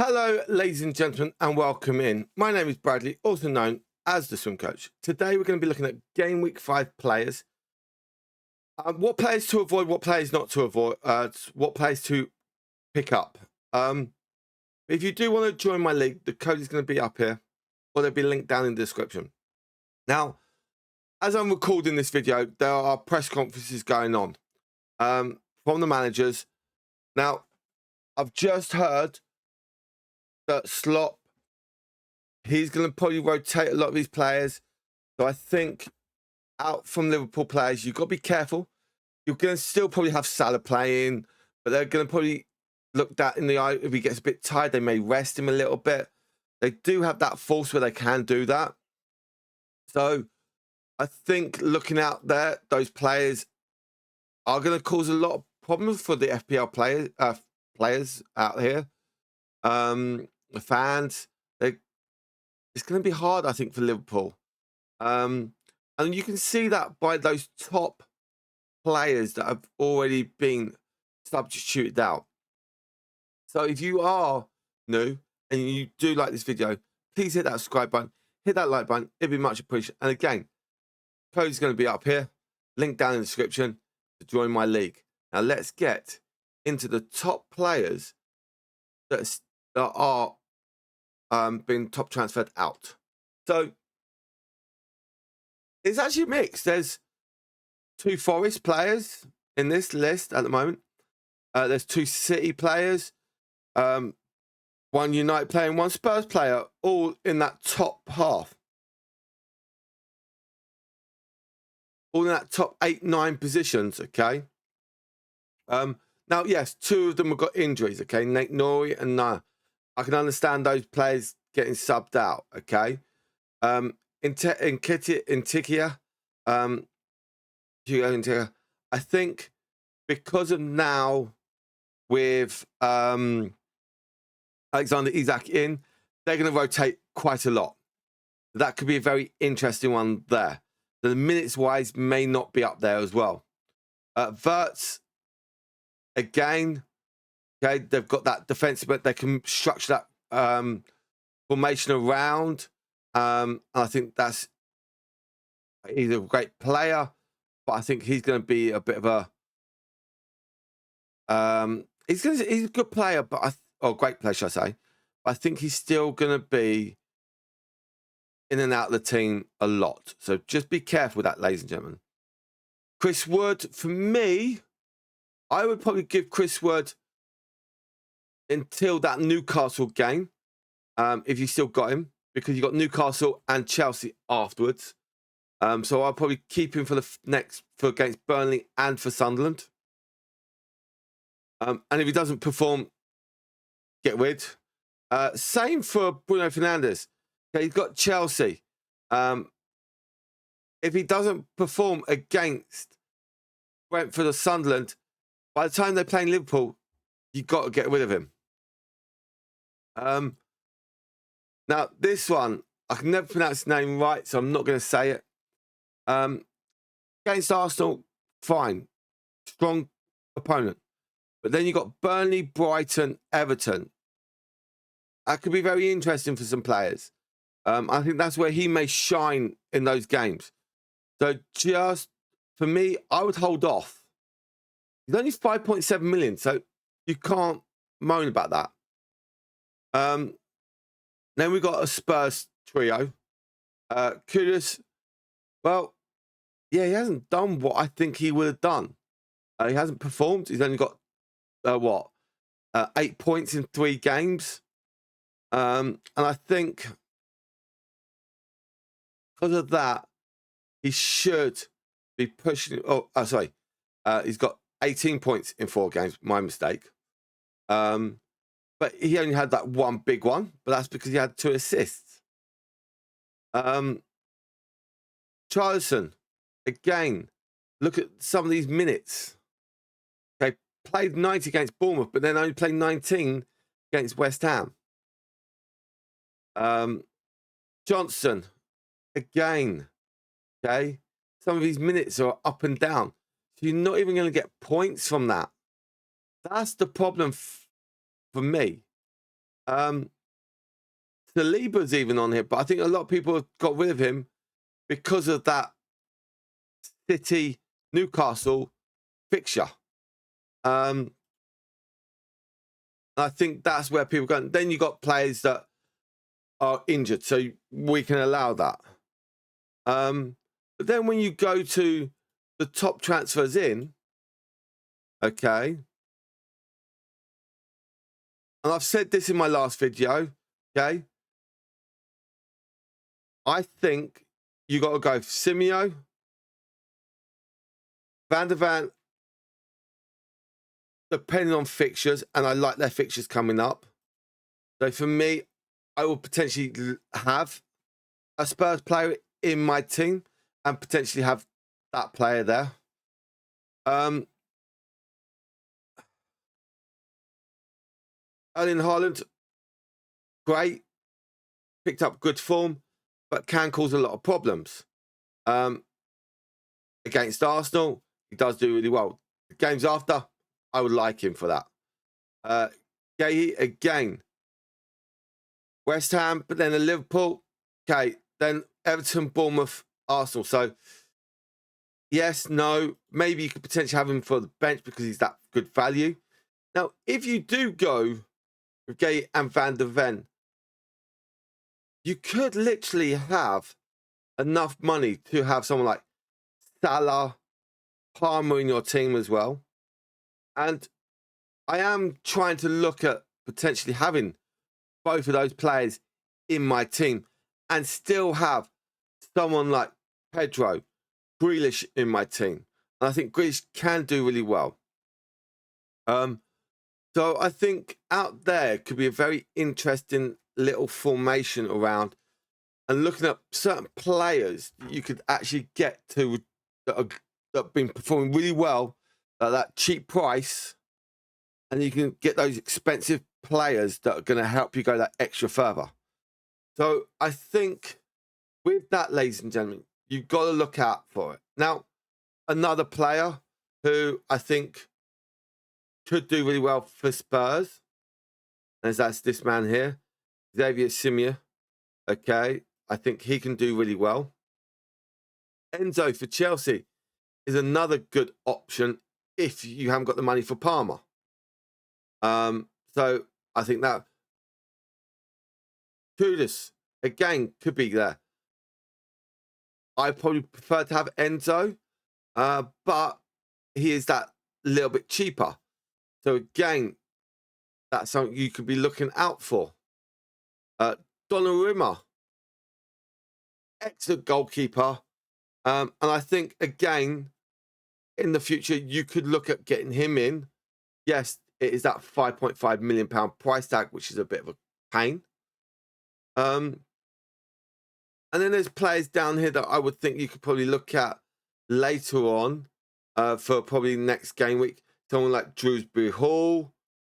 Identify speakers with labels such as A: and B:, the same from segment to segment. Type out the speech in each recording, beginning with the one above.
A: Hello, ladies and gentlemen, and welcome in. My name is Bradley, also known as the Swim Coach. Today, we're going to be looking at Game Week 5 players. What players to avoid, what players not to avoid, what players to pick up. If you do want to join my league, the code is going to be up here, or there'll be a link down in the description. Now, as I'm recording this video, there are press conferences going on from the managers. Now, I've just heard that Slop, he's going to probably rotate a lot of these players. So I think out from Liverpool players, you've got to be careful. You're going to still probably have Salah playing, but they're going to probably look that in the eye. If he gets a bit tired, they may rest him a little bit. They do have that force where they can do that. So I think looking out there, those players are going to cause a lot of problems for the FPL players out here. The fans, it's going to be hard, I think, for Liverpool. And you can see that by those top players that have already been substituted out. So if you are new and you do like this video, please hit that subscribe button, hit that like button. It'd be much appreciated. And again, code is going to be up here, link down in the description to join my league. Now let's get into the top players that are being top transferred out. So it's actually mixed. There's 2 Forest players in this list at the moment. There's 2 City players, 1 United player and 1 Spurs player, all in that top half. All in that top 8, 9 positions, okay? Now, yes, 2 of them have got injuries, okay? Nate Nori and Naya. I can understand those players getting subbed out, okay? Intikia, I think because of now with Alexander Isak in, they're going to rotate quite a lot. That could be a very interesting one there. The minutes-wise may not be up there as well. Verts, again, okay, they've got that defensive, but they can structure that formation around. And I think that's, he's a great player, but I think he's going to be a bit of a he's a good player, but great player, should I say? But I think he's still going to be in and out of the team a lot. So just be careful with that, ladies and gentlemen. Chris Wood, for me, I would probably give Chris Wood until that Newcastle game, if you still got him, because you got Newcastle and Chelsea afterwards. So I'll probably keep him for against Burnley and for Sunderland. And if he doesn't perform, get rid. Same for Bruno Fernandes. Okay, he's got Chelsea. If he doesn't perform against Brentford or Sunderland, by the time they're playing Liverpool, you've got to get rid of him. Now, this one, I can never pronounce his name right, so I'm not going to say it. Against Arsenal, fine. Strong opponent. But then you've got Burnley, Brighton, Everton. That could be very interesting for some players. I think that's where he may shine in those games. So just, for me, I would hold off. He's only 5.7 million, so you can't moan about that. Then we've got a Spurs trio. Kudus, well, yeah, he hasn't done what I think he would have done. He hasn't performed. He's only got, 8 points in 3 games. And I think because of that, he should be pushing. He's got 18 points in 4 games. My mistake. But he only had that 1 big one, but that's because he had 2 assists. Charlison, again, look at some of these minutes. Okay, played 90 against Bournemouth, but then only played 19 against West Ham. Johnson, again, okay, some of his minutes are up and down. So you're not even going to get points from that. That's the problem for me. Saliba's even on here, but I think a lot of people have got rid of him because of that City Newcastle fixture. I think that's where people go. Then you got players that are injured, so we can allow that. But then when you go to the top transfers in, okay, and I've said this in my last video, okay, I think you got to go Simeo, Van der Van, depending on fixtures, and I like their fixtures coming up. So for me, I will potentially have a Spurs player in my team and potentially have that player there. Erling Haaland, great, picked up good form, but can cause a lot of problems. Against Arsenal, he does do really well. The games after, I would like him for that. Gay again, West Ham, but then a Liverpool. Okay, then Everton, Bournemouth, Arsenal. So yes, no, maybe you could potentially have him for the bench because he's that good value. Now, if you do go with Gay and Van der Ven, you could literally have enough money to have someone like Salah, Palmer in your team as well. And I am trying to look at potentially having both of those players in my team and still have someone like Pedro, Grealish in my team. And I think Grealish can do really well. So I think out there could be a very interesting little formation around and looking at certain players you could actually get to that have been performing really well at that cheap price, and you can get those expensive players that are going to help you go that extra further. So I think with that, ladies and gentlemen, you've got to look out for it. Now, another player who I think could do really well for Spurs, and that's this man here, Xavier Simea. Okay, I think he can do really well. Enzo for Chelsea is another good option if you haven't got the money for Palmer. So I think that Kudus again could be there. I probably prefer to have Enzo, but he is that little bit cheaper. So again, that's something you could be looking out for. Donnarumma, excellent goalkeeper. And I think, again, in the future, you could look at getting him in. Yes, it is that £5.5 million price tag, which is a bit of a pain. And then there's players down here that I would think you could probably look at later on for probably next game week. Someone like Drewsbury Hall,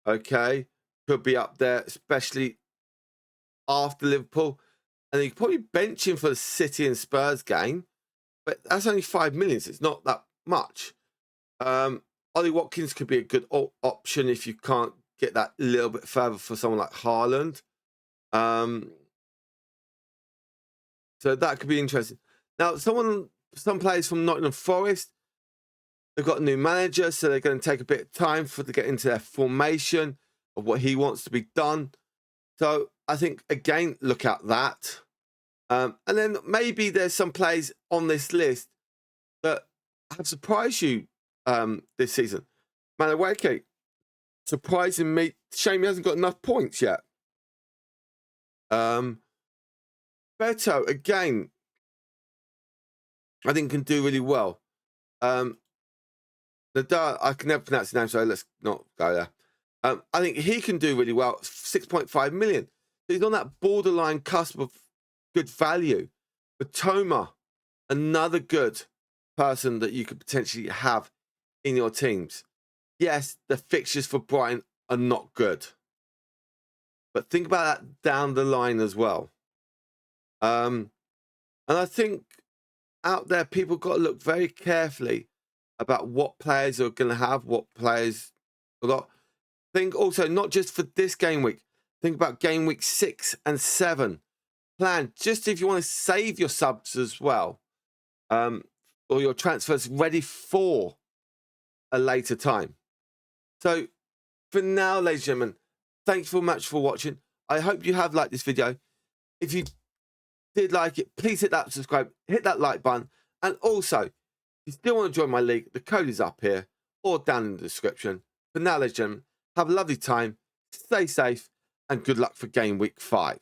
A: okay, could be up there, especially after Liverpool. And you could probably bench him for the City and Spurs game, but that's only 5 million, so it's not that much. Ollie Watkins could be a good option if you can't get that little bit further for someone like Haaland. So that could be interesting. Now, some players from Nottingham Forest, they've got a new manager, so they're going to take a bit of time to get into their formation of what he wants to be done. So I think, again, look at that. And then maybe there's some players on this list that have surprised you this season. Madueke, surprising me. Shame he hasn't got enough points yet. Beto, again, I think can do really well. I can never pronounce his name, so let's not go there. I think he can do really well. 6.5 million. So he's on that borderline cusp of good value. But Toma, another good person that you could potentially have in your teams. Yes, the fixtures for Brighton are not good. But think about that down the line as well. And I think out there, people got to look very carefully about what players are going to have, what players are not. Think also, not just for this game week, Think about game week 6 and 7. Plan just if you want to save your subs as well, or your transfers ready for a later time. So for now, ladies and gentlemen, thanks so much for watching. I hope you have liked this video. If you did like it, please hit that subscribe, hit that like button. And also, if you still want to join my league, the code is up here or down in the description. For now, ladies and gentlemen, have a lovely time, stay safe, and good luck for game week 5.